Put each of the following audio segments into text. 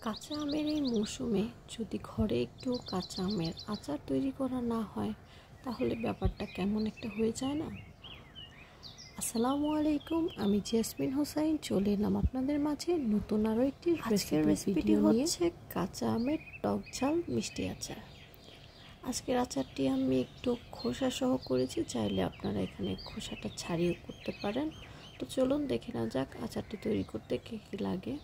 কাঁচা আমের এই মৌসুমে যদি ঘরে একটু কাঁচা আমের আচার তৈরি করা না হয় তাহলে ব্যাপারটা কেমন একটা হয়ে যায় না। আসসালামু আলাইকুম, আমি জেসমিন হোসাইন চলে এলাম আপনাদের মাঝে নতুন আরও একটি রেসিপিটি হচ্ছে কাঁচা আমের টক ঝাল মিষ্টি আচার। আজকের আচারটি আমি একটু খোসা সহ করেছি, চাইলে আপনারা এখানে খোসাটা ছাড়িয়ে করতে পারেন। তো চলুন দেখে নেওয়া যাক আচারটি তৈরি করতে কী কী লাগে।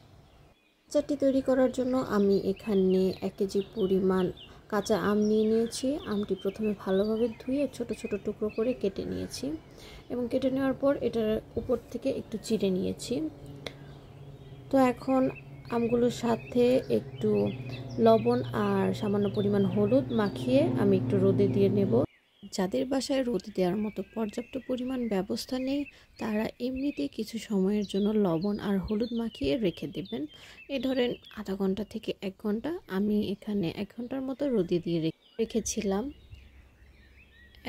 আচারটি তৈরি করার জন্য আমি এখানে 1 কেজি পরিমাণ কাঁচা আম নিয়ে নিয়েছি। আমটি প্রথমে ভালোভাবে ধুয়ে ছোট ছোট টুকরো করে কেটে নিয়েছি এবং কেটে নেওয়ার পর এটার উপর থেকে একটু চিড়ে নিয়েছি। তো এখন আমগুলোর সাথে একটু লবণ আর সামান্য পরিমাণ হলুদ মাখিয়ে আমি একটু রোদে দিয়ে নেব। যাদের বাসায় রোদে দেওয়ার মতো পর্যাপ্ত পরিমাণ ব্যবস্থা নেই তারা এমনিতেই কিছু সময়ের জন্য লবণ আর হলুদ মাখিয়ে রেখে দেবেন। এই ধরেন আধা ঘন্টা থেকে 1 ঘন্টা, আমি এখানে 1 ঘন্টার মতো রোদে দিয়ে রেখেছিলাম।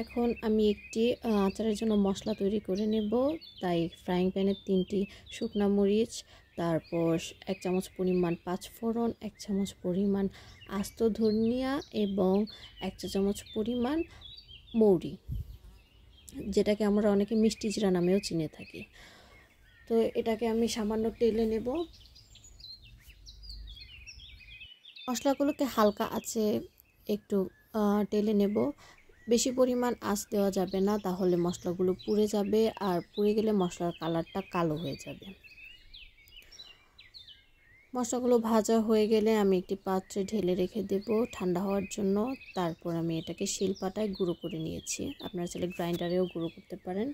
এখন আমি একটি আচারের জন্য মশলা তৈরি করে নেব। তাই ফ্রাইং প্যানে 3টি শুকনা মরিচ, তারপর 1 চামচ পরিমাণ 5 ফোড়ন, 1 চামচ পরিমাণ আস্ত ধনিয়া এবং 1 চা চামচ পরিমাণ মৌরি, যেটাকে আমরা অনেকে মিষ্টি জিরা নামেও চিনে থাকি। তো এটাকে আমি সামান্য টেলে নেব। মশলাগুলোকে হালকা আঁচে একটু টেলে নেব। বেশি পরিমাণ আঁচ দেওয়া যাবে না, তাহলে মশলাগুলো পুড়ে যাবে, আর পুড়ে গেলে মশলার কালারটা কালো হয়ে যাবে। মশলাগুলো ভাজা হয়ে গেলে আমি একটি পাত্রে ঢেলে রেখে দেব ঠান্ডা হওয়ার জন্য। তারপর আমি এটাকে শিলপাটায় গুঁড়ো করে নিয়েছি, আপনারা চাইলে গ্রাইন্ডারেও গুঁড়ো করতে পারেন।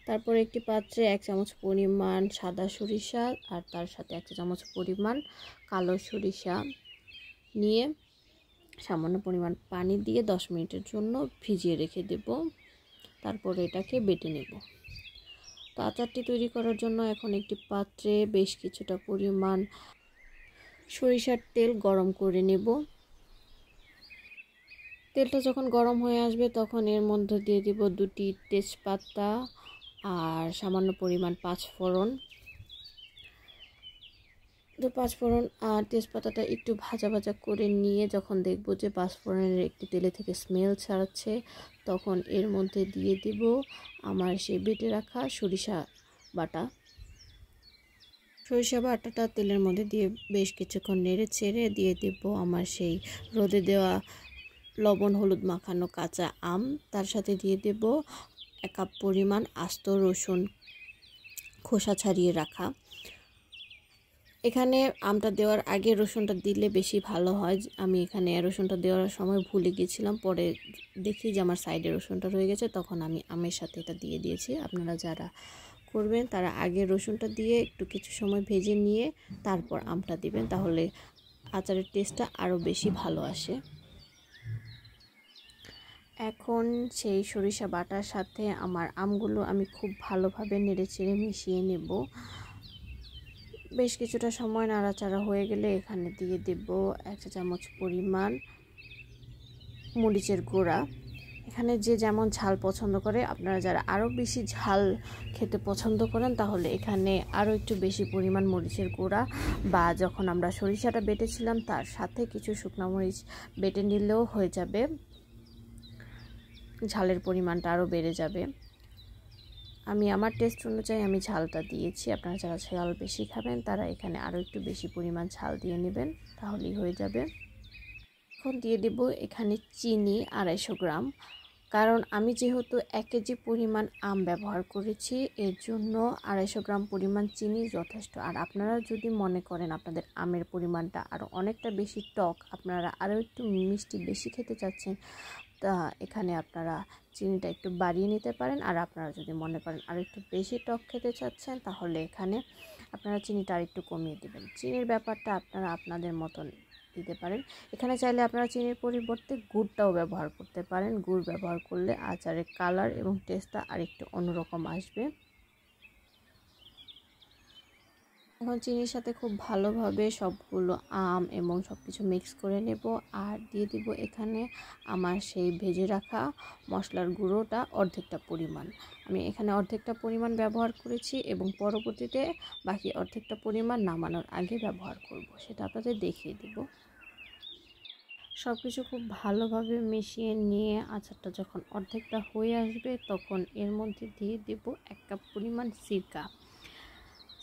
তারপর একটি পাত্রে 1 চামচ পরিমাণ সাদা সরিষা আর তার সাথে 1 চামচ পরিমাণ কালো সরিষা নিয়ে সামান্য পরিমাণ পানি দিয়ে 10 মিনিটের জন্য ভিজিয়ে রেখে দেব। তারপর এটাকে বেটে নেব। তো আচারটি তৈরি করার জন্য এখন একটি পাত্রে বেশ কিছুটা পরিমাণ সরিষার তেল গরম করে নেব। তেলটা যখন গরম হয়ে আসবে তখন এর মধ্যে দিয়ে দিব 2টি তেজপাতা আর সামান্য পরিমাণ 5 ফোড়ন। তো 5 ফোড়ন আর তেজপাতাটা একটু ভাজা ভাজা করে নিয়ে যখন দেখব যে 5 ফোড়নের একটু তেলে থেকে স্মেল ছাড়াচ্ছে, তখন এর মধ্যে দিয়ে দিব আমার সেই বেটে রাখা সরিষা বাটাটা তেলের মধ্যে দিয়ে বেশ কিছুক্ষণ নেড়ে চেড়ে দিয়ে দেব আমার সেই রোদে দেওয়া লবণ হলুদ মাখানো কাঁচা আম। তার সাথে দিয়ে দেব 1 কাপ পরিমাণ আস্ত রসুন খোসা ছাড়িয়ে রাখা। এখানে আমটা দেওয়ার আগে রসুনটা দিলে বেশি ভালো হয়। আমি এখানে রসুনটা দেওয়ার সময় ভুলে গিয়েছিলাম, পরে দেখি যে আমার সাইডে রসুনটা রয়ে গেছে, তখন আমি আমের সাথে এটা দিয়ে দিয়েছি। আপনারা যারা করবেন তারা আগে রসুনটা দিয়ে একটু কিছু সময় ভেজে নিয়ে তারপর আমটা দিবেন, তাহলে আচারের টেস্টটা আরও বেশি ভালো আসে। এখন সেই সরিষা বাটার সাথে আমার আমগুলো আমি খুব ভালোভাবে নেড়েচেড়ে মিশিয়ে নেব। বেশ কিছুটা সময় নাড়াচাড়া হয়ে গেলে এখানে দিয়ে দেব 1 চা চামচ পরিমাণ মরিচের গুঁড়া। এখানে যে যেমন ঝাল পছন্দ করে, আপনারা যারা আরও বেশি ঝাল খেতে পছন্দ করেন তাহলে এখানে আরও একটু বেশি পরিমাণ মরিচের গুঁড়া বা যখন আমরা সরিষাটা বেটেছিলাম তার সাথে কিছু শুকনো মরিচ বেটে নিলেও হয়ে যাবে, ঝালের পরিমাণটা আরও বেড়ে যাবে। আমি আমার টেস্ট অনুযায়ী আমি ঝালটা দিয়েছি, আপনারা যারা ঝাল বেশি খাবেন তারা এখানে আরও একটু বেশি পরিমাণ ঝাল দিয়ে নেবেন, তাহলেই হয়ে যাবে। এখন দিয়ে দেব এখানে চিনি 250 গ্রাম, কারণ আমি যেহেতু 1 কেজি পরিমাণ আম ব্যবহার করেছি এর জন্য 250 গ্রাম পরিমাণ চিনি যথেষ্ট। আর আপনারা যদি মনে করেন আপনাদের আমের পরিমাণটা আরও অনেকটা বেশি টক, আপনারা আরও একটু মিষ্টি বেশি খেতে চাচ্ছেন, তা এখানে আপনারা চিনিটা একটু বাড়িয়ে নিতে পারেন। আর আপনারা যদি মনে করেন আর একটু বেশি টক খেতে চাচ্ছেন তাহলে এখানে আপনারা চিনিটা আর একটু কমিয়ে দেবেন। চিনির ব্যাপারটা আপনারা আপনাদের মতন দিতে পারেন। এখানে চাইলে আপনারা চিনির পরিবর্তে গুড়টাও ব্যবহার করতে পারেন। গুড় ব্যবহার করলে আচারের কালার এবং টেস্টটা আরেকটু অন্যরকম আসবে। এখন চিনির সাথে খুব ভালোভাবে সবগুলো আম এবং সব কিছু মিক্স করে নেব আর দিয়ে দিব এখানে আমার সেই ভেজে রাখা মশলার গুঁড়োটা অর্ধেকটা পরিমাণ। আমি এখানে অর্ধেকটা পরিমাণ ব্যবহার করেছি এবং পরবর্তীতে বাকি অর্ধেকটা পরিমাণ নামানোর আগে ব্যবহার করব, সেটা আপনাদের দেখিয়ে দেব। সব কিছু খুব ভালোভাবে মিশিয়ে নিয়ে আচারটা যখন অর্ধেকটা হয়ে আসবে তখন এর মধ্যে দিয়ে দেব 1 কাপ পরিমাণ সিরকা।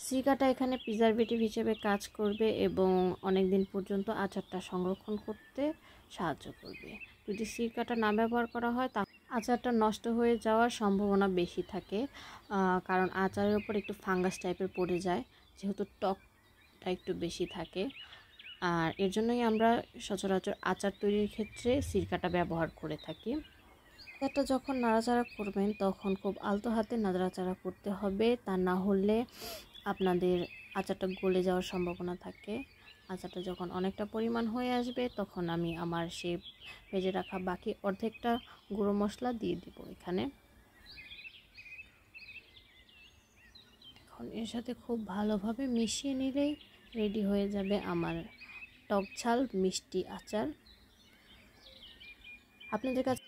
সিরকাটা এখানে প্রিজারভেটিভ হিসেবে কাজ করবে এবং অনেক দিন পর্যন্ত আচারটা সংরক্ষণ করতে সাহায্য করবে। যদি সিরকাটা না ব্যবহার করা হয় তা আচারটা নষ্ট হয়ে যাওয়ার সম্ভাবনা বেশি থাকে, কারণ আচারের উপর একটু ফাঙ্গাস টাইপের পড়ে যায়, যেহেতু টকটা একটু বেশি থাকে। আর এর জন্যই আমরা সচরাচর আচার তৈরির ক্ষেত্রে সিরকাটা ব্যবহার করে থাকি। আচারটা যখন নাড়াচাড়া করবেন তখন খুব আলতো হাতে নাড়াচাড়া করতে হবে, তা না হলে আপনাদের আচারটা গলে যাওয়ার সম্ভাবনা থাকে। আচারটা যখন অনেকটা পরিমাণ হয়ে আসবে তখন আমি আমার সেই ভেজে রাখা বাকি অর্ধেকটা গুঁড়ো মশলা দিয়ে দিব এখানে। এখন এর সাথে খুব ভালোভাবে মিশিয়ে নিলেই রেডি হয়ে যাবে আমার টক ঝাল মিষ্টি আচার। আপনাদের কাছে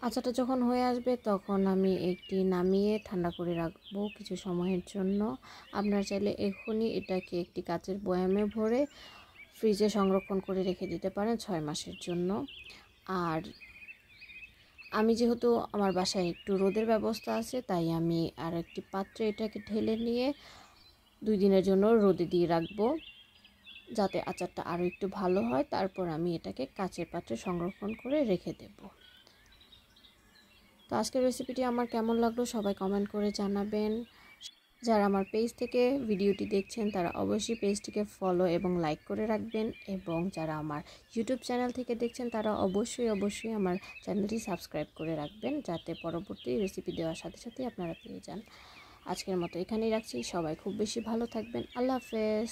আচারটা যখন হয়ে আসবে তখন আমি একটি নামিয়ে ঠান্ডা করে রাখবো কিছু সময়ের জন্য। আপনারা চাইলে এখনই এটাকে একটি কাচের বয়ামে ভরে ফ্রিজে সংরক্ষণ করে রেখে দিতে পারেন 6 মাসের জন্য। আর আমি যেহেতু আমার বাসায় একটু রোদের ব্যবস্থা আছে, তাই আমি আর একটি পাত্রে এটাকে ঢেলে নিয়ে 2 দিনের জন্য রোদে দিয়ে রাখবো, যাতে আচারটা আরও একটু ভালো হয়। তারপর আমি এটাকে কাচের পাত্রে সংরক্ষণ করে রেখে দেব। তো আজকের রেসিপিটি আমার কেমন লাগলো সবাই কমেন্ট করে জানাবেন। যারা আমার পেজ থেকে ভিডিওটি দেখছেন তারা অবশ্যই পেজটিকে ফলো এবং লাইক করে রাখবেন, এবং যারা আমার ইউটিউব চ্যানেল থেকে দেখছেন তারা অবশ্যই আমার চ্যানেলটি সাবস্ক্রাইব করে রাখবেন, যাতে পরবর্তী রেসিপি দেওয়ার সাথে সাথে আপনারা পেয়ে যান। আজকের মতো এখানেই রাখছি, সবাই খুব বেশি ভালো থাকবেন। আল্লাহ হাফেজ।